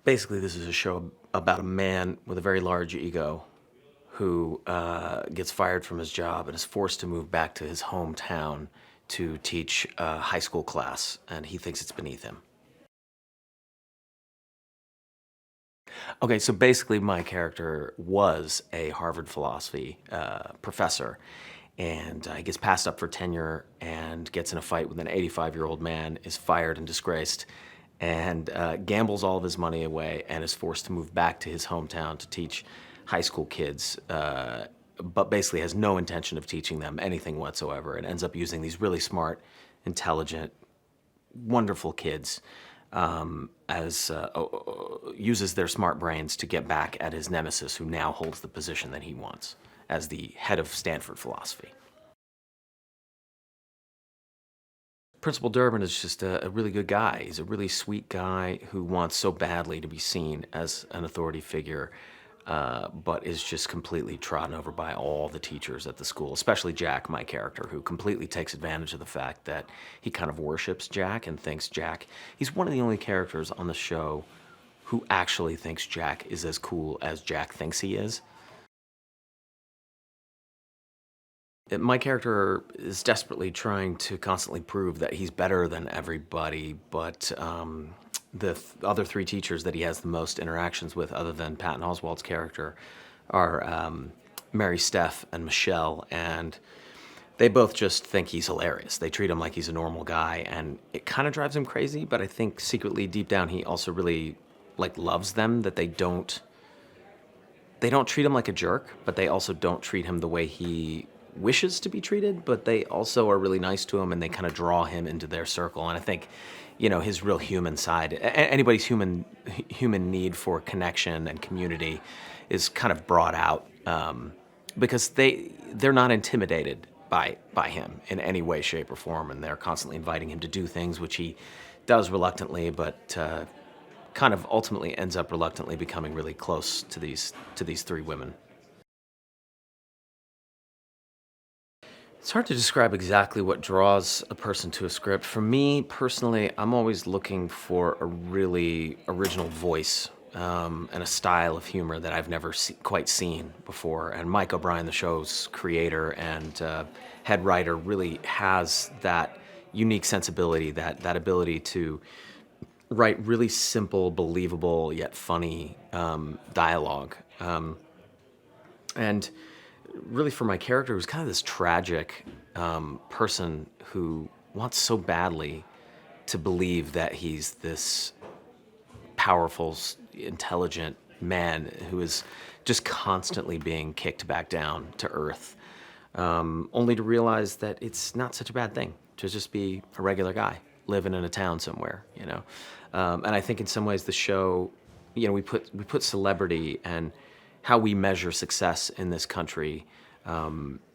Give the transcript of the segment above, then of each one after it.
Basically, this is a show about a man with a very large ego who gets fired from his job and is forced to move back to his hometown to teach a high school class, and he thinks it's beneath him. Okay, so basically, my character was a Harvard philosophy professor, and he gets passed up for tenure and gets in a fight with an 85-year-old man, is fired and disgraced, and gambles all of his money away and is forced to move back to his hometown to teach high school kids, but basically has no intention of teaching them anything whatsoever, and ends up using these really smart, intelligent, wonderful kids as uses their smart brains to get back at his nemesis, who now holds the position that he wants as the head of Stanford philosophy. Principal Durbin is just a really good guy. He's a really sweet guy who wants so badly to be seen as an authority figure, but is just completely trodden over by all the teachers at the school, especially Jack, my character, who completely takes advantage of the fact that he kind of worships Jack and thinks Jack. He's one of the only characters on the show who actually thinks Jack is as cool as Jack thinks he is. My character is desperately trying to constantly prove that he's better than everybody, but other three teachers that he has the most interactions with, other than Patton Oswalt's character, are Mary, Steph, and Michelle, and they both just think he's hilarious. They treat him like he's a normal guy, and it kind of drives him crazy, but I think secretly deep down he also really loves them, that they don't treat him like a jerk, but they also don't treat him the way he wishes to be treated, but they also are really nice to him and they kind of draw him into their circle. And I think, his real human side, anybody's human need for connection and community is kind of brought out because they're not intimidated by him in any way, shape, or form, and they're constantly inviting him to do things which he does reluctantly, but kind of ultimately ends up reluctantly becoming really close to these three women. It's hard to describe exactly what draws a person to a script. For me personally, I'm always looking for a really original voice and a style of humor that I've never quite seen before. And Mike O'Brien, the show's creator and head writer, really has that unique sensibility, that ability to write really simple, believable, yet funny dialogue. And really, for my character, who's kind of this tragic person who wants so badly to believe that he's this powerful, intelligent man who is just constantly being kicked back down to earth, only to realize that it's not such a bad thing to just be a regular guy living in a town somewhere, And I think in some ways the show, we put celebrity and how we measure success in this country,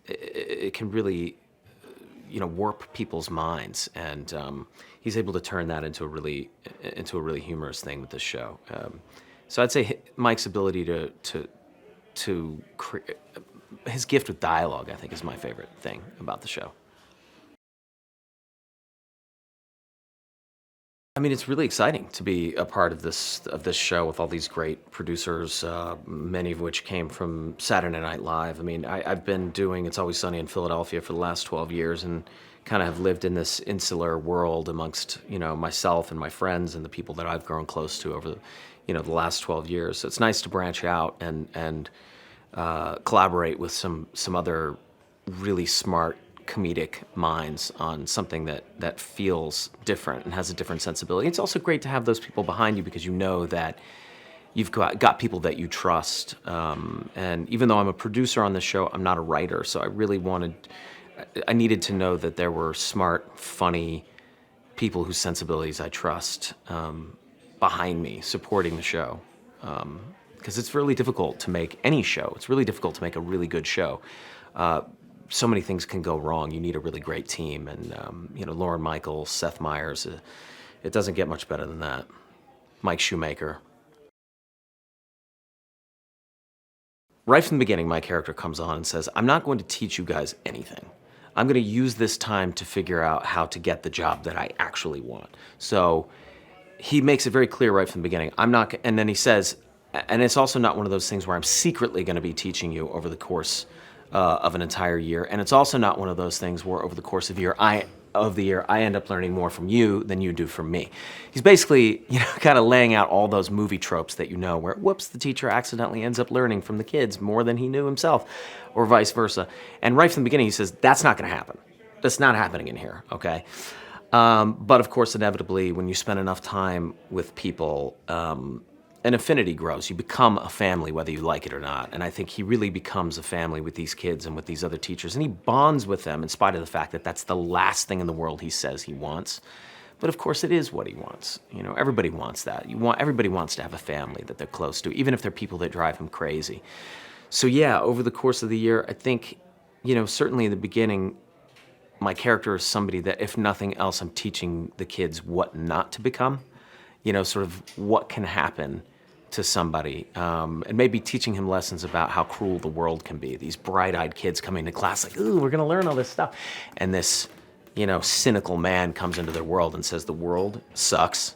it can really, warp people's minds, and he's able to turn that into a really humorous thing with this show. So I'd say Mike's ability to his gift with dialogue, I think, is my favorite thing about the show. I mean, it's really exciting to be a part of this show with all these great producers, many of which came from Saturday Night Live. I mean, I've been doing It's Always Sunny in Philadelphia for the last 12 years, and kind of have lived in this insular world amongst myself and my friends and the people that I've grown close to over the last 12 years. So it's nice to branch out and collaborate with some other really smart comedic minds on something that feels different and has a different sensibility. It's also great to have those people behind you because you know that you've got people that you trust. And even though I'm a producer on the show, I'm not a writer. So I needed to know that there were smart, funny people whose sensibilities I trust behind me, supporting the show. Because it's really difficult to make any show. It's really difficult to make a really good show. So many things can go wrong. You need a really great team, and Lorne Michaels, Seth Meyers. It doesn't get much better than that. Mike Shoemaker. Right from the beginning, my character comes on and says, "I'm not going to teach you guys anything. I'm going to use this time to figure out how to get the job that I actually want." So he makes it very clear right from the beginning. I'm not, and then he says, and it's also not one of those things where I'm secretly going to be teaching you over the course of an entire year, and it's also not one of those things where over the course of the year I end up learning more from you than you do from me. He's basically, kind of laying out all those movie tropes that where whoops, the teacher accidentally ends up learning from the kids more than he knew himself, or vice versa. And right from the beginning, he says that's not going to happen. That's not happening in here. Okay. But of course, inevitably, when you spend enough time with people, an affinity grows. You become a family, whether you like it or not. And I think he really becomes a family with these kids and with these other teachers. And he bonds with them in spite of the fact that that's the last thing in the world he says he wants. But of course, it is what he wants. Everybody wants that. Everybody wants to have a family that they're close to, even if they're people that drive him crazy. So yeah, over the course of the year, I think, certainly in the beginning, my character is somebody that, if nothing else, I'm teaching the kids what not to become, sort of what can happen to somebody, and maybe teaching him lessons about how cruel the world can be. These bright-eyed kids coming to class like, ooh, we're gonna learn all this stuff. And this, cynical man comes into their world and says, the world sucks,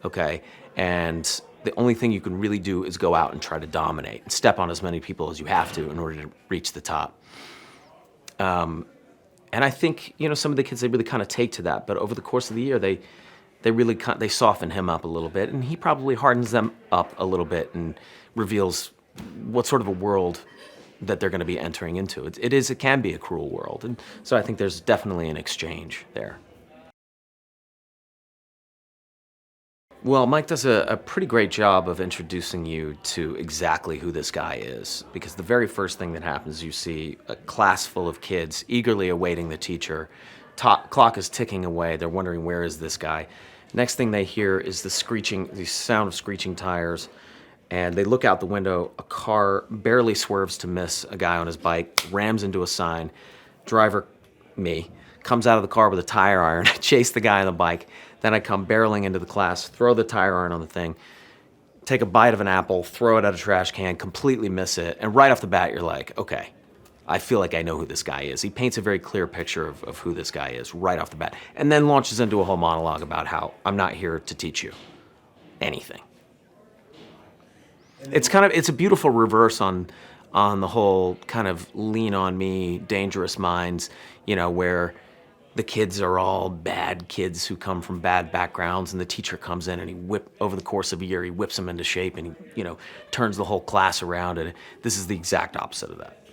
okay? And the only thing you can really do is go out and try to dominate and step on as many people as you have to in order to reach the top. And I think, some of the kids, they really kind of take to that. But over the course of the year, they really they soften him up a little bit, and he probably hardens them up a little bit and reveals what sort of a world that they're going to be entering into. It can be a cruel world, and so I think there's definitely an exchange there. Well, Mike does a pretty great job of introducing you to exactly who this guy is, because the very first thing that happens, you see a class full of kids eagerly awaiting the teacher. Clock is ticking away. They're wondering, where is this guy? Next thing they hear is the sound of screeching tires, and they look out the window. A car barely swerves to miss a guy on his bike, rams into a sign. Driver, me, comes out of the car with a tire iron, chase the guy on the bike. Then I come barreling into the class, throw the tire iron on the thing, take a bite of an apple, throw it at a trash can, completely miss it, and right off the bat you're like, okay, I feel like I know who this guy is. He paints a very clear picture of who this guy is right off the bat, and then launches into a whole monologue about how I'm not here to teach you anything. It's a beautiful reverse on the whole kind of lean on me, dangerous minds, where the kids are all bad kids who come from bad backgrounds, and the teacher comes in and over the course of a year, he whips them into shape, and he, turns the whole class around, and this is the exact opposite of that.